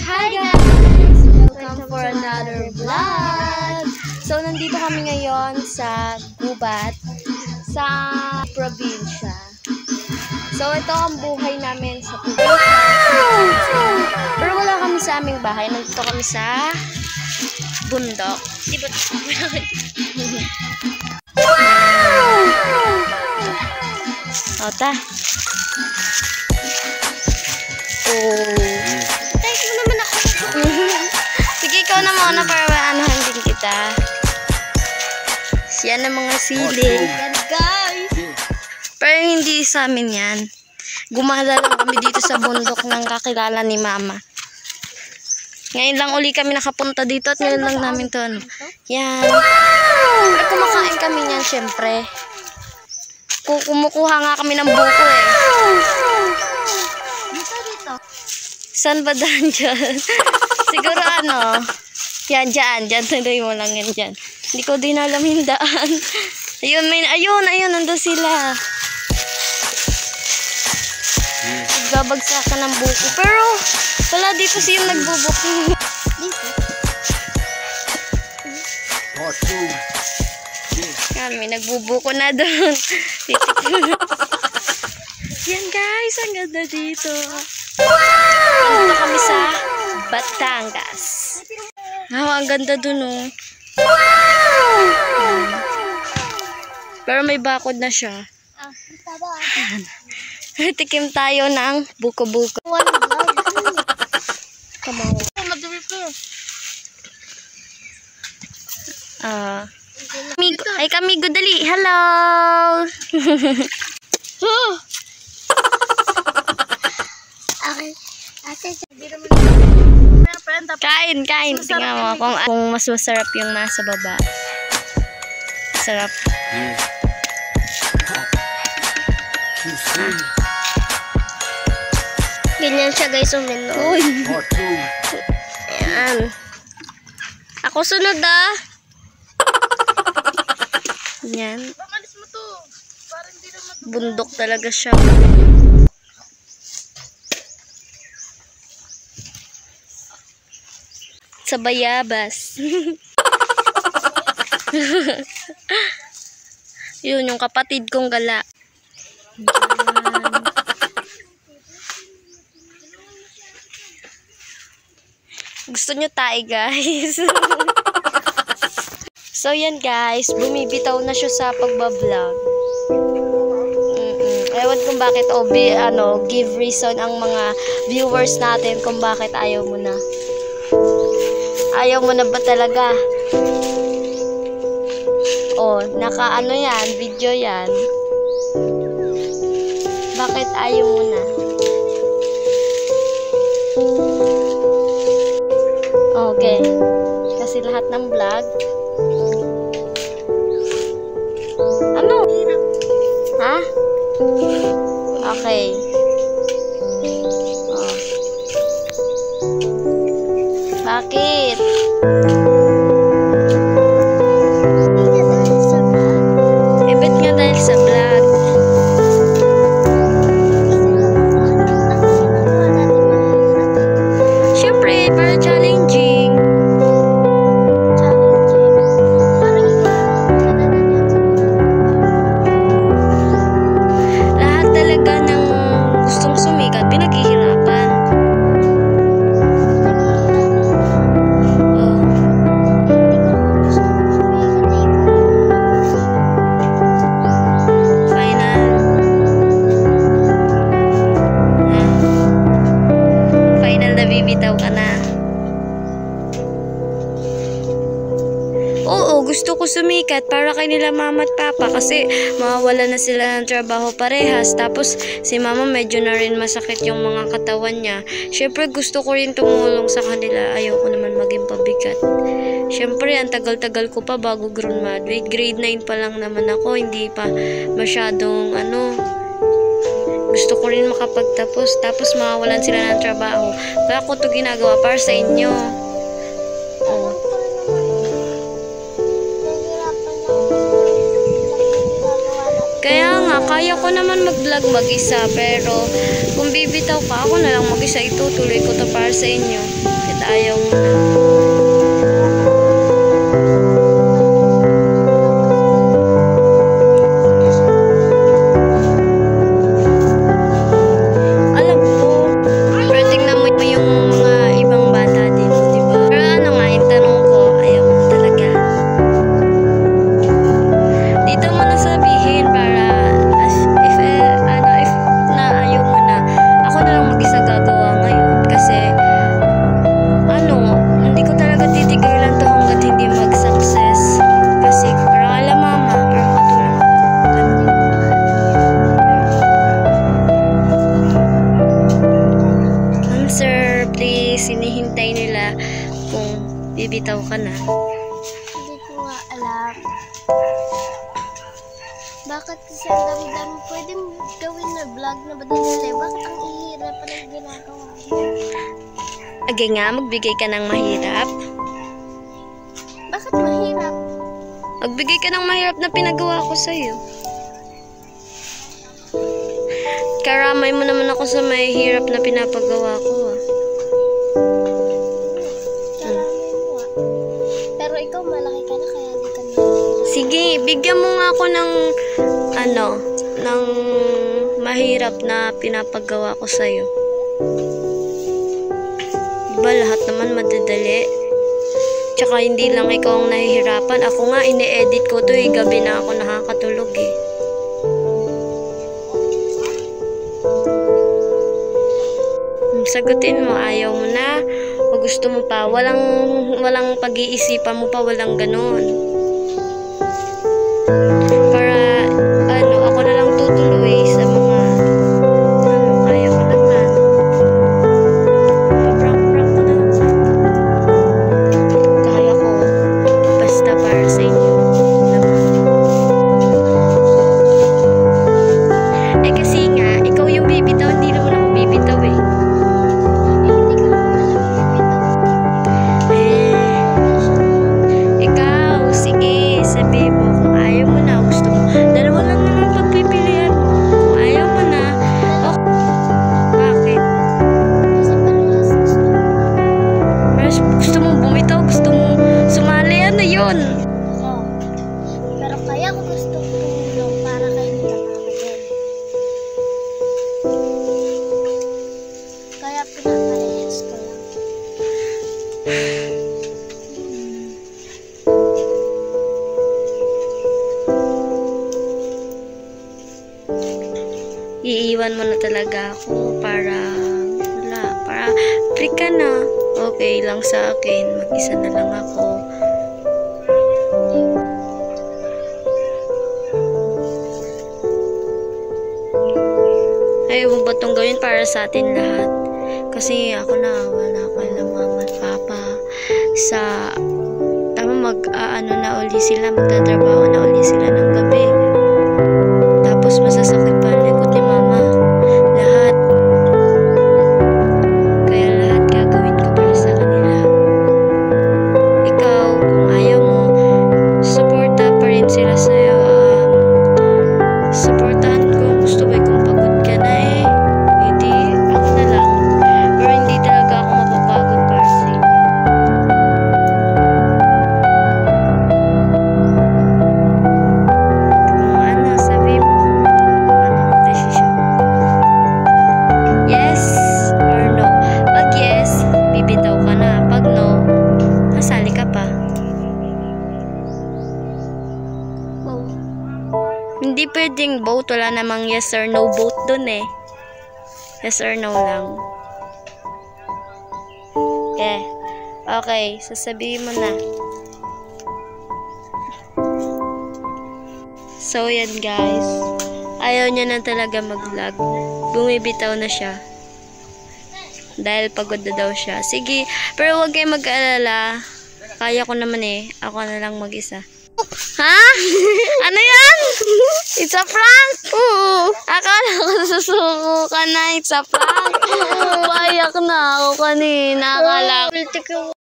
Hi guys! Welcome for another vlog! So, nandito kami ngayon sa Gubat, sa probinsya. So, ito ang buhay namin sa probinsya. Pero wala kami sa aming bahay. Nandito kami sa bundok. Diba? O, ta. Thank you naman ako. Sige, ikaw na muna para maanahan din kita. Siya na mga sili. Yan, guys. Pero hindi sa amin yan. Gumala lang kami dito sa bundok ng kakilala ni Mama. Ngayon lang uli kami nakapunta dito at ngayon lang namin to ano. Yan. At kumakain kami niyan, syempre. Kumukuha nga kami ng buko eh. Saan ba daan dyan? Siguro ano. Yan, dyan. Dyan, tuloy mo lang yan dyan. Hindi ko din alam yung daan. Ayun, nandun sila. Nagbabagsakan ng buko. Pero, wala dito siyang nagbubuko. Yan, may nagbubuko na doon. Yan guys, ang ganda dito. Dito kami sa Batangas. Ang ganda dun oh. Pero may bakod na siya. Tikim tayo ng buko-buko. Come on. Ay kamigo, dali. Hello. Kain. Tingnan mo kung mas masarap yung nasa baba. Sarap. Ganyan siya guys, umino. Ayan. Ako sunod ah. Yan. Bundok talaga siya. Sa bayabas. Yun, yung kapatid kong gala. Gusto nyo tayo guys. So yan guys, bumibitaw na siya sa pagbablog. Ewan kung bakit give reason ang mga viewers natin kung bakit ayaw mo na. Ayaw mo na ba talaga? Oh, naka yan, video yan. Bakit ayaw mo na? Okay. Kasi lahat ng vlog. Ano? Ha? Okay. Oh. Bakit? Ba't nga dahil sa vlog? Siyempre, para challenging. Lahat talaga ng gustong sumikat, pinaghihirapan. Bibitaw ka na. Oo, gusto ko sumikat para kay nila mama at papa kasi mawawala na sila ng trabaho parehas. Tapos si mama medyo na rin masakit yung mga katawan niya. Syempre gusto ko rin tumulong sa kanila. Ayoko naman maging pabigat. Syempre ang tagal-tagal ko pa bago graduate. Grade 9 pa lang naman ako. Hindi pa masyadong gusto ko rin makapagtapos, tapos mawawalan sila ng trabaho. Kaya ako ito ginagawa para sa inyo. Oh. Kaya nga, kaya ko naman mag-vlog mag-isa, pero kung bibitaw ka, ako na lang mag-isa, itutuloy ko to para sa inyo. ayaw mo na. Alam ko, pero tingnan mo yung mga ibang bata din, di ba? Pero ano nga, yung tanong ko, ayaw mo na talaga. Dito mo na sabihin para if na ayaw mo na, ako na lang mag-isa gagawa ngayon. Kasi, hindi ko talaga titigilan to hanggat hindi mag-success. Kasi, parang alam mama, parang katulong sir, please, hinihintay nila kung bibitaw ka na. Hindi ko nga alam. Bakit kasi ang dami-dami pwedeng gawin na vlog na badalala? Bakit ang ihirap pa ng ginagawa? Agay nga, magbigay ka ng mahirap. Bakit mahirap? Magbigay ka ng mahirap na pinagawa ko sa'yo. Karamay mo naman ako sa mahirap na pinapagawa ko. Karamay mo ah. Pero ikaw malaki ka na kaya hindi ka mahirap. Sige, bigyan mo nga ako ng ng mahirap na pinapagawa ko sa'yo. Diba lahat naman madadali? Tsaka hindi lang ikaw ang nahihirapan. Ako nga, ine-edit ko to eh. Gabi na ako nakakatulog eh. Sagutin mo, ayaw mo na o gusto mo pa, walang pag-iisipan mo pa, walang ganun. Para ako na lang tutuloy sa mga kaya ko naman. Prank-prank ko lang sa kaya ko, basta para sa inyo naman. Kasi nga, ikaw yung bibitaw, hindi naman ako bibitaw eh. Pero kaya ko gusto tulong para kayo nagkakaroon. Kaya pinaparehas ko lang. Iiwan mo na talaga ako para free ka na. Okay lang sa akin, mag-isa na lang ako. Ay, huwag ba itong gawin para sa atin lahat? Kasi ako naawa na ako ng mama at papa. Na uli sila, magtatrabaho na uli sila ng gabi. Tapos masasakit pa ang likod ni mama. Lahat. Kaya lahat gagawin ko para sa kanila. Ikaw, kung ayaw mo, suporta pa rin sila sa'yo. Supportahan ko. Gusto ba kung pagod ka na eh? Hindi, ako na lang. Pero hindi talaga ako mapapagod para sa inyo. Kung sabi mo kung ang desisyon. Yes or no? Pag yes, bibitaw ka na. Pag no, nasali ka pa. Hindi pwedeng vote. Wala namang yes or no vote dun eh. Yes or no lang. Okay, sasabihin mo na. So, yan guys. Ayaw niya na talaga mag-vlog. Bumibitaw na siya. Dahil pagod na daw siya. Sige, pero huwag kayo mag-alala. Kaya ko naman eh. Ako na lang mag-isa. Ha? Ano yan? It's a prank! Oo. Akala ko susuko ka na. It's a prank. Payak na ako kanina. Akala ko.